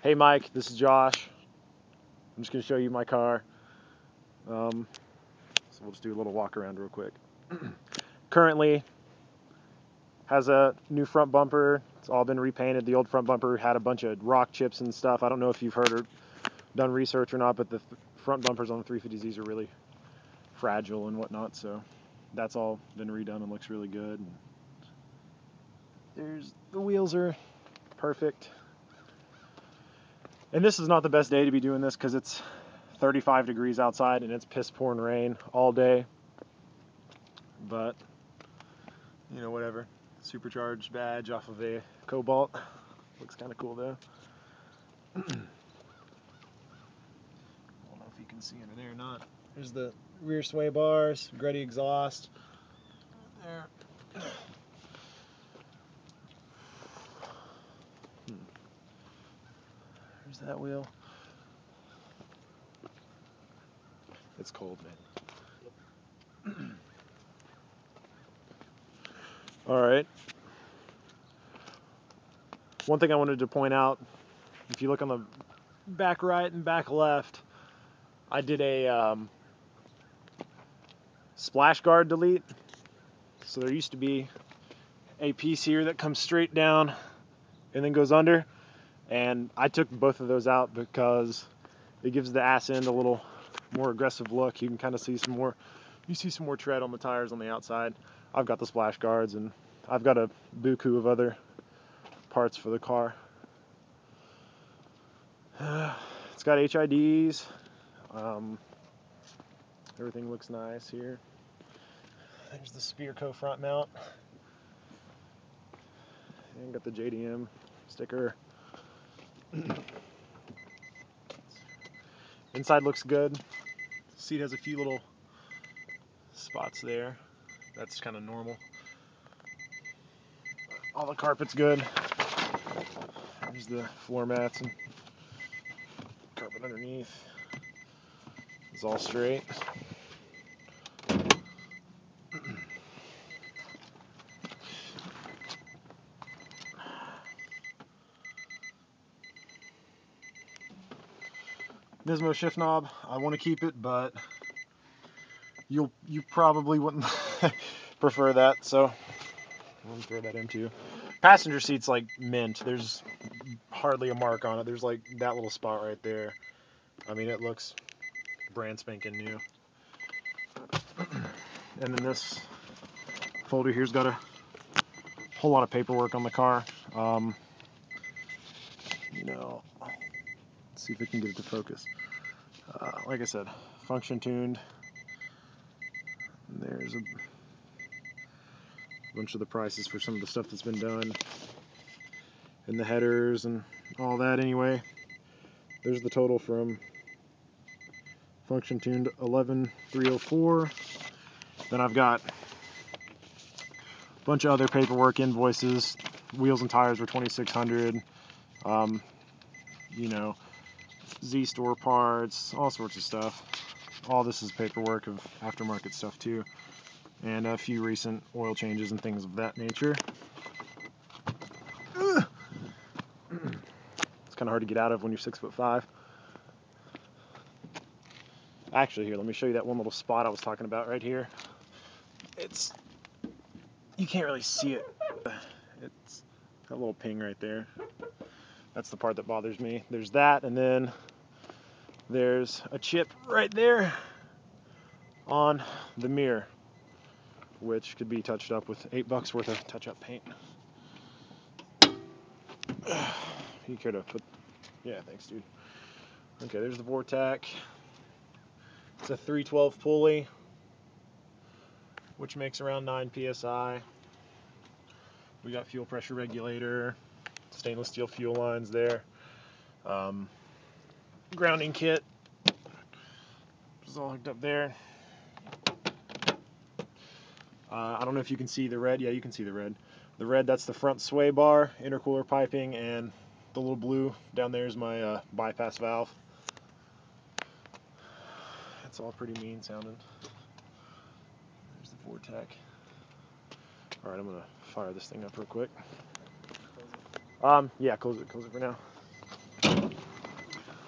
Hey Mike, this is Josh. I'm just going to show you my car. So we'll just do a little walk around real quick. Currently has a new front bumper. It's all been repainted. The old front bumper had a bunch of rock chips and stuff. I don't know if you've heard or done research or not, but the front bumpers on the 350Zs are really fragile and whatnot, so that's all been redone and looks really good. The wheels are perfect. And this is not the best day to be doing this because it's 35 degrees outside and it's piss pouring rain all day. But, you know, whatever. Supercharged badge off of a Cobalt. Looks kind of cool though. I don't know if you can see under there or not. There's the rear sway bars, Gretty exhaust. There. There's that wheel. It's cold, man. All right. One thing I wanted to point out, if you look on the back right and back left, I did a splash guard delete. So there used to be a piece here that comes straight down and then goes under, and I took both of those out because it gives the ass end a little more aggressive look. You can kind of see some more tread on the tires on the outside. I've got the splash guards and I've got a buku of other parts for the car. It's got HIDs. Everything looks nice here. There's the Spearco front mount. And got the JDM sticker. Inside looks good. Seat has a few little spots there. That's kind of normal. All the carpet's good. There's the floor mats and carpet underneath. It's all straight. Nismo shift knob, I want to keep it, but you probably wouldn't prefer that, so I'm gonna throw that in too. Passenger seat's like mint. There's hardly a mark on it. There's like that little spot right there. I mean, it looks brand spanking new. And then this folder here's got a whole lot of paperwork on the car. You know, let's see if I can get it to focus. Like I said, function tuned. There's a bunch of the prices for some of the stuff that's been done, and the headers and all that. Anyway, there's the total from function tuned 11,304. Then I've got a bunch of other paperwork, invoices. Wheels and tires were 2,600. You know, Z store parts, all sorts of stuff. All this is paperwork of aftermarket stuff too, and a few recent oil changes and things of that nature. It's kind of hard to get out of when you're 6'5". Actually, here, let me show you that one little spot I was talking about right here. You can't really see it. It's that little ping right there. That's the part that bothers me. There's that, and then there's a chip right there on the mirror, which could be touched up with $8 worth of touch-up paint. You care to put? Yeah, thanks, dude. Okay, there's the Vortec. It's a 312 pulley, which makes around 9 psi. We got fuel pressure regulator, stainless steel fuel lines there. Grounding kit is all hooked up there. I don't know if you can see the red. Yeah, you can see the red. The red, that's the front sway bar, intercooler piping, and the little blue down there is my bypass valve. It's all pretty mean sounding. There's the Vortec. All right, I'm gonna fire this thing up real quick. Yeah, close it for now.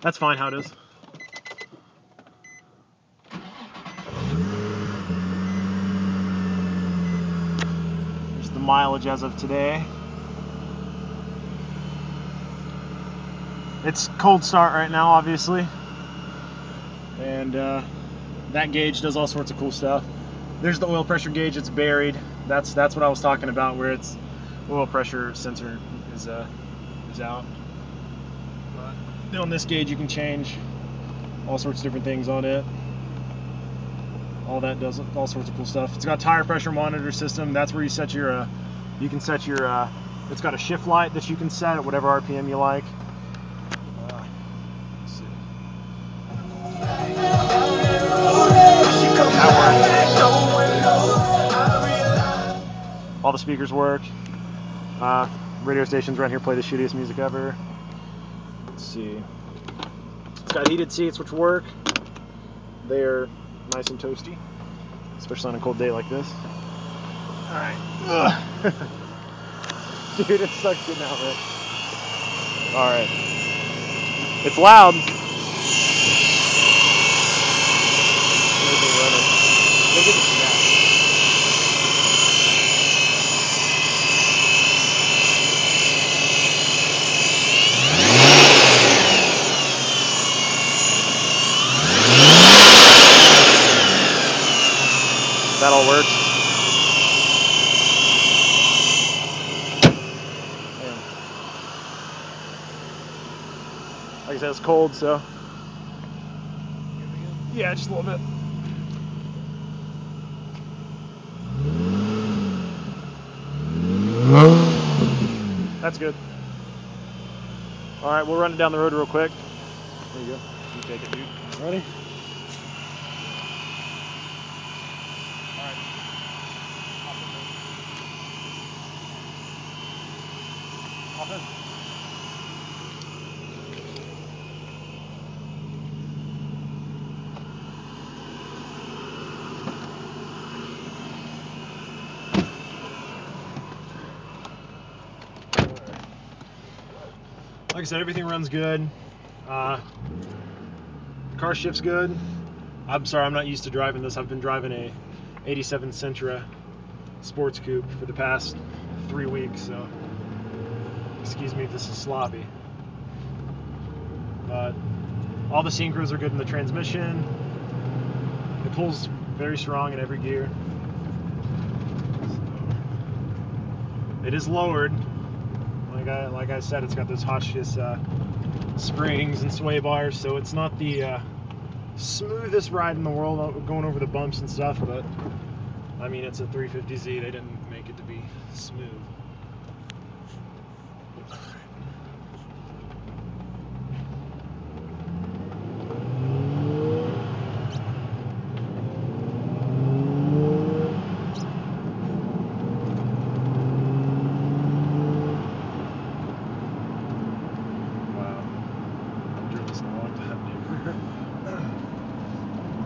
That's fine how it is. Here's the mileage as of today. It's cold start right now, obviously. And that gauge does all sorts of cool stuff. There's the oil pressure gauge, it's buried. That's what I was talking about, where its oil pressure sensor is out. But on this gauge you can change all sorts of different things on it. All that does all sorts of cool stuff. It's got a tire pressure monitor system. That's where you set your you can set your it's got a shift light that you can set at whatever RPM you like. Let's see. That works. All the speakers work. Radio stations around here play the shittiest music ever. Let's see. It's got heated seats which work. They're nice and toasty, especially on a cold day like this. Alright. Dude, it sucks getting out, man. Alright. It's loud. Look at the snap. That all works. Man. Like I said, it's cold, so yeah, just a little bit. That's good. All right, we'll run it down the road real quick. There you go. You take it, dude. Ready? All right. Hop in. Like I said, everything runs good. Car shifts good. I'm sorry, I'm not used to driving this. I've been driving a 87 Sentra sports coupe for the past 3 weeks, so excuse me if this is sloppy. But all the synchros are good in the transmission. It pulls very strong in every gear. So, it is lowered. Like I said, it's got those Hotchkiss springs and sway bars, so it's not the smoothest ride in the world going over the bumps and stuff, but I mean, it's a 350Z. They didn't make it to be smooth.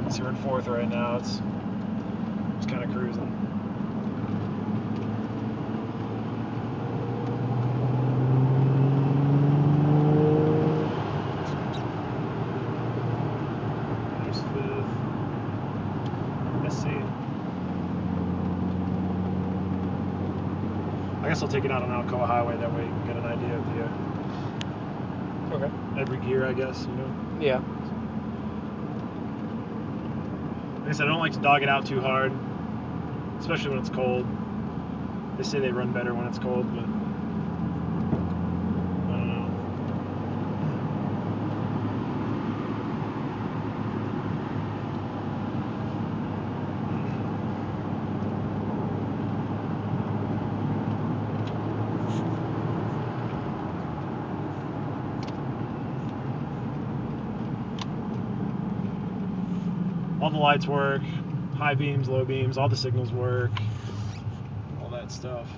So we're in 4th right now. It's just kind of cruising. There's 5th. Let's see. I guess I'll take it out on Alcoa Highway. That way you can get an idea of the every gear, I guess, you know. Yeah. Like I said, I don't like to dog it out too hard, especially when it's cold. They say they run better when it's cold, but I don't know. All the lights work. High beams, low beams, all the signals work, all that stuff.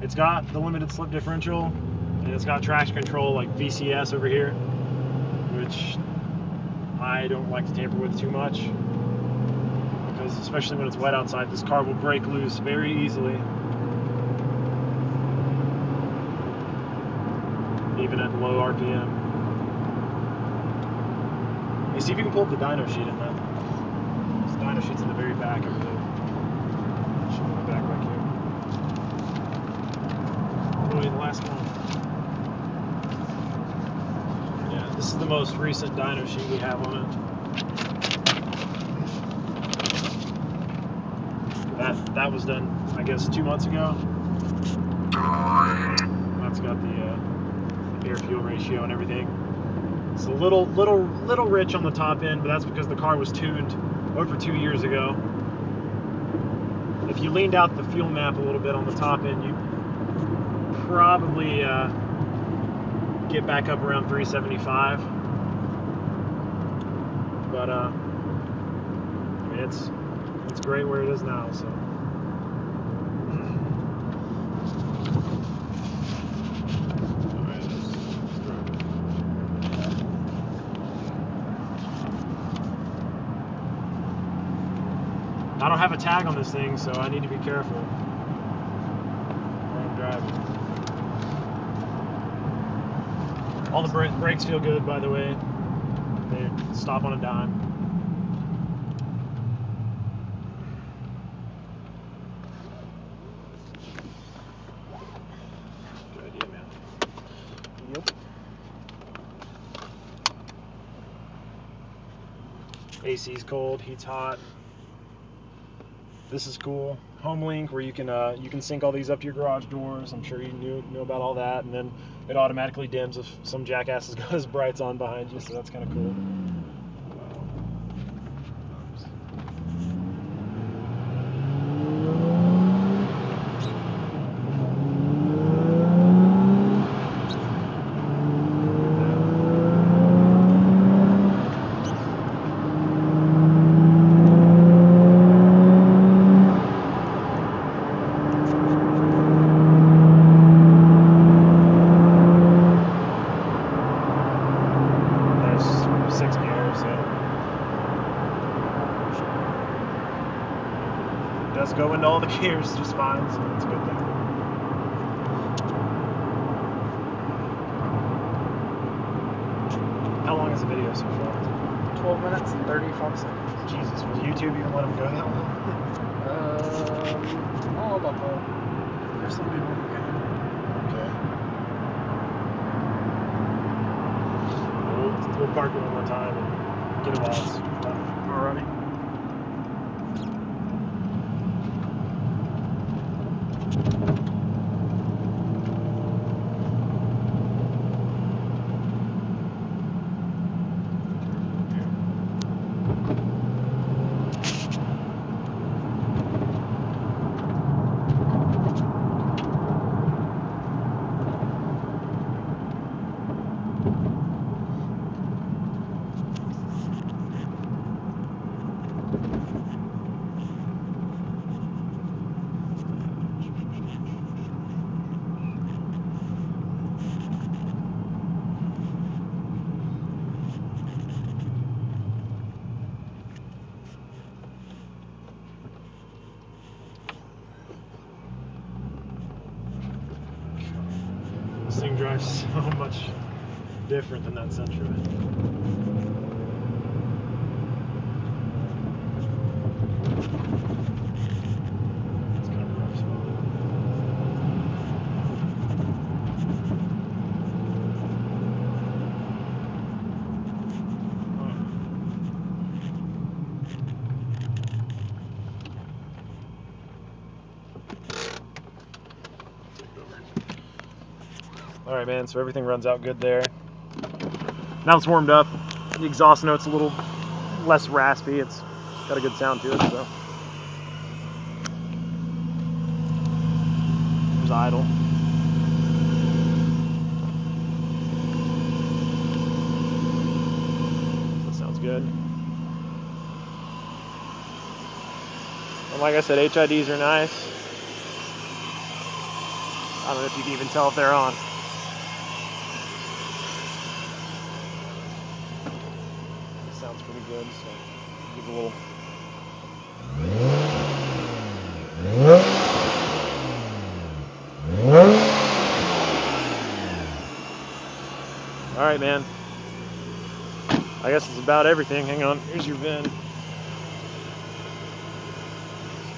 It's got the limited slip differential, and it's got traction control like VCS over here, which I don't like to tamper with too much, because especially when it's wet outside, this car will break loose very easily, even at low RPM. Hey, see if you can pull up the dyno sheet in that. This dyno sheet's in the very back, I believe. Should be in the back right here. All the way to the last one. Yeah, this is the most recent dyno sheet we have on it. That was done, I guess, 2 months ago. That's got the air-fuel ratio and everything. It's a little rich on the top end, but that's because the car was tuned over 2 years ago. If you leaned out the fuel map a little bit on the top end, you'd probably get back up around 375. But I mean, it's great where it is now. So. I don't have a tag on this thing, so I need to be careful while I'm driving. All the brakes feel good, by the way. They stop on a dime. Good idea, man. Yep. AC's cold, heat's hot. This is cool. HomeLink, where you can sync all these up to your garage doors. I'm sure you knew about all that, and then it automatically dims if some jackass has got his brights on behind you, so that's kind of cool. Does go into all the gears just fine, so that's a good thing. How long is the video so far? 12 minutes and 35 seconds. Jesus, will YouTube even let them go that long? I don't know about that. There's some people who can. Okay. We'll park it one more time and get it while it's done. Alrighty. This thing drives so much different than that Sentra. It's kind of a rough spot. Alright, man, so everything runs out good there. Now it's warmed up. The exhaust note's a little less raspy. It's got a good sound to it, so. There's idle. That sounds good. And like I said, HIDs are nice. I don't know if you can even tell if they're on. Sounds pretty good, so give it a little. All right, man. I guess it's about everything. Hang on, here's your VIN.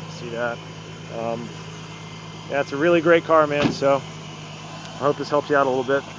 See that? Yeah, it's a really great car, man. So I hope this helps you out a little bit.